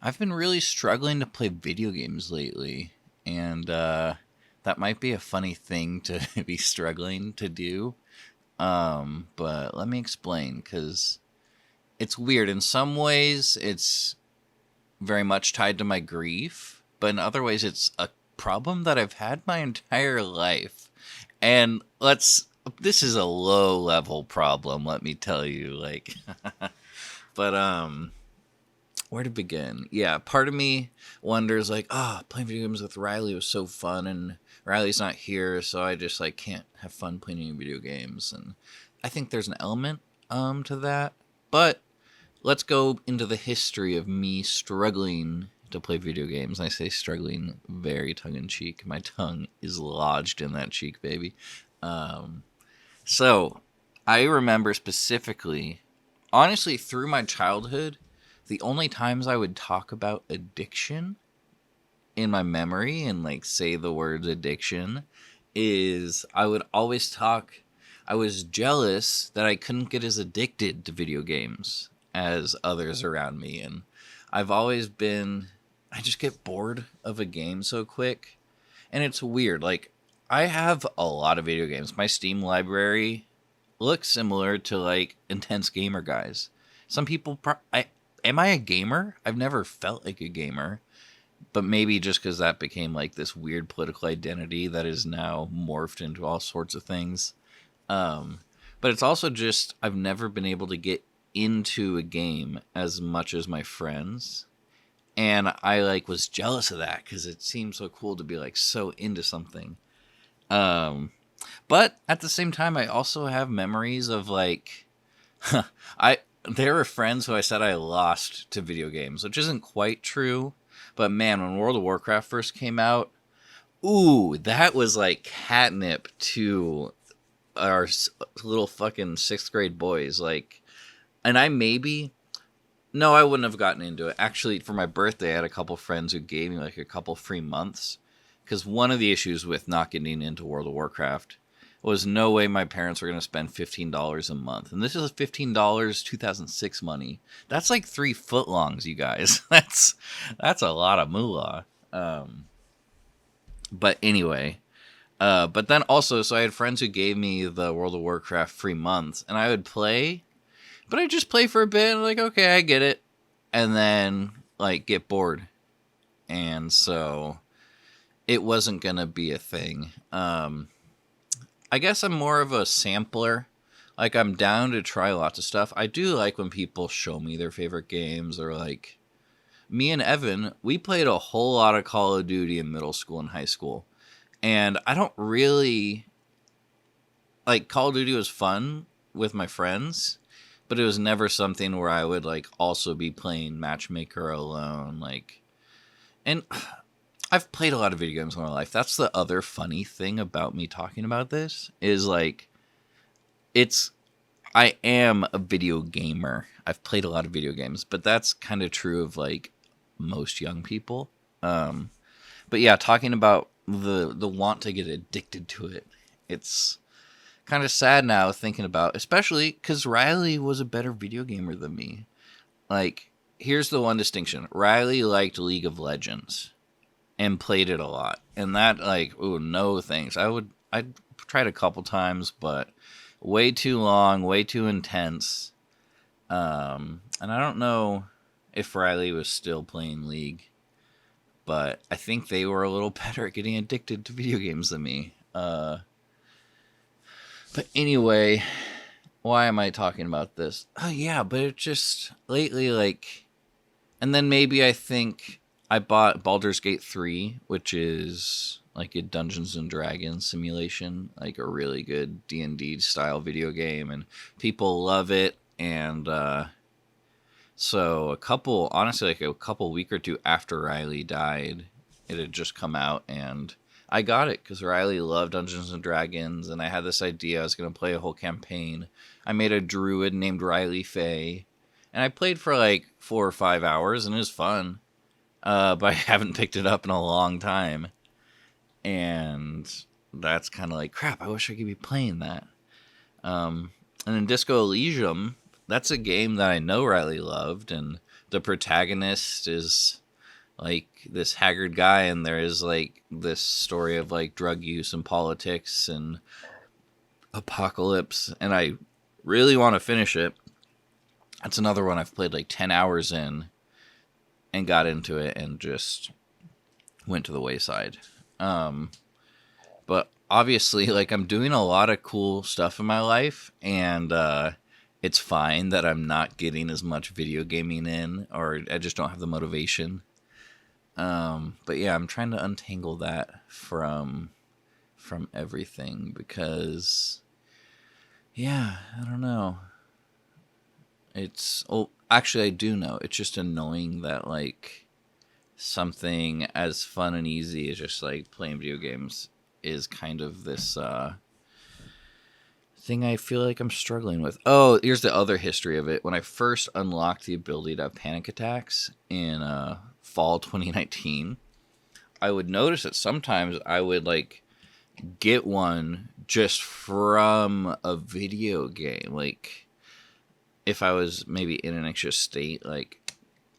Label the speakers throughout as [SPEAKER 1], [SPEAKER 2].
[SPEAKER 1] I've been really struggling to play video games lately, and that might be a funny thing to be struggling to do. But let me explain, because it's weird. In some ways, it's very much tied to my grief, but in other ways, it's a problem that I've had my entire life. And this is a low level problem, let me tell you. But where to begin? Yeah, part of me wonders playing video games with Riley was so fun, and Riley's not here, so I just can't have fun playing any video games. And I think there's an element to that. But let's go into the history of me struggling to play video games. I say struggling very tongue in cheek. My tongue is lodged in that cheek, baby. Um, so I remember specifically, honestly, through my childhood, the only times I would talk about addiction in my memory and say the words addiction is I would always talk. I was jealous that I couldn't get as addicted to video games as others around me. And I've always been, I just get bored of a game so quick. And it's weird. I have a lot of video games. My Steam library looks similar to Intense Gamer Guys. Some people, am I a gamer? I've never felt like a gamer, but maybe just because that became this weird political identity that is now morphed into all sorts of things. But it's also just I've never been able to get into a game as much as my friends, and I was jealous of that because it seemed so cool to be so into something. Um, but at the same time, I also have memories of I there were friends who I said I lost to video games, which isn't quite true. But man, when World of Warcraft first came out, ooh, that was catnip to our little fucking sixth grade boys. And I maybe, no, I wouldn't have gotten into it. Actually, for my birthday, I had a couple friends who gave me a couple free months. Because one of the issues with not getting into World of Warcraft was no way my parents were going to spend $15 a month. And this is $15 2006 money. That's 3 footlongs, you guys. That's a lot of moolah. But anyway, but then also, so I had friends who gave me the World of Warcraft free months, and I would play, but I just play for a bit, and okay, I get it, and then get bored, and so it wasn't gonna be a thing. I guess I'm more of a sampler. I'm down to try lots of stuff. I do like when people show me their favorite games, or me and Evan, we played a whole lot of Call of Duty in middle school and high school. And I don't really Call of Duty was fun with my friends, but it was never something where I would also be playing Matchmaker alone. And I've played a lot of video games in my life. That's the other funny thing about me talking about this is I am a video gamer. I've played a lot of video games, but that's kind of true of most young people. But yeah, talking about the want to get addicted to it, it's kind of sad now thinking about, especially because Riley was a better video gamer than me. Here's the one distinction: Riley liked League of Legends and played it a lot, and that oh no thanks. I'd tried a couple times, but way too long, way too intense. And I don't know if Riley was still playing League, but I think they were a little better at getting addicted to video games than me. But anyway, why am I talking about this? Oh yeah, but it just lately and then maybe I think I bought Baldur's Gate 3, which is a Dungeons and Dragons simulation, a really good D&D style video game, and people love it. And so a couple week or two after Riley died, it had just come out, and I got it because Riley loved Dungeons and Dragons, and I had this idea I was going to play a whole campaign. I made a druid named Riley Faye, and I played for 4 or 5 hours, and it was fun. But I haven't picked it up in a long time, and that's kind of crap. I wish I could be playing that. And in Disco Elysium, that's a game that I know Riley loved, and the protagonist is like this haggard guy, and there is like this story of like drug use and politics and apocalypse, and I really want to finish it. That's another one I've played like 10 hours in and got into it and just went to the wayside. But obviously, like, I'm doing a lot of cool stuff in my life, and it's fine that I'm not getting as much video gaming in, or I just don't have the motivation. But yeah, I'm trying to untangle that from everything because, yeah, I don't know. Actually, I do know. It's just annoying that like something as fun and easy as just like playing video games is kind of this thing I feel like I'm struggling with. Oh, here's the other history of it. When I first unlocked the ability to have panic attacks in fall 2019, I would notice that sometimes I would like get one just from a video game. Like if I was maybe in an anxious state, like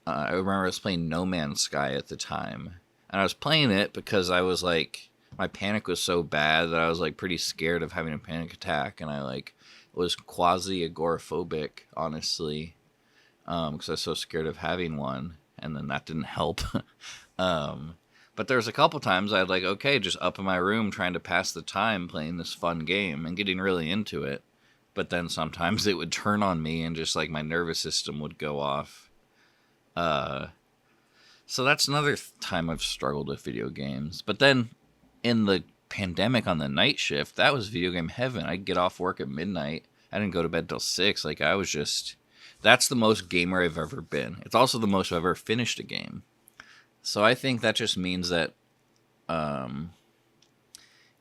[SPEAKER 1] I remember I was playing No Man's Sky at the time, and I was playing it because I was like, my panic was so bad that I was like pretty scared of having a panic attack, and I like was quasi agoraphobic, honestly, because I was so scared of having one, and then that didn't help. But there was a couple times I'd like, okay, just up in my room trying to pass the time playing this fun game and getting really into it. But then sometimes it would turn on me and just like my nervous system would go off. So that's another time I've struggled with video games. But then in the pandemic on the night shift, that was video game heaven. I'd get off work at midnight. I didn't go to bed till 6. Like I was just, that's the most gamer I've ever been. It's also the most I've ever finished a game. So I think that just means that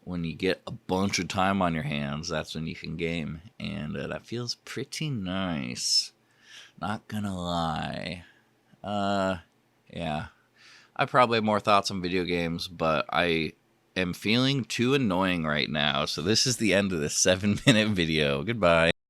[SPEAKER 1] when you get a bunch of time on your hands, that's when you can game. And that feels pretty nice. Not gonna lie. Yeah. I probably have more thoughts on video games, but I am feeling too annoying right now. So this is the end of this 7-minute video. Goodbye.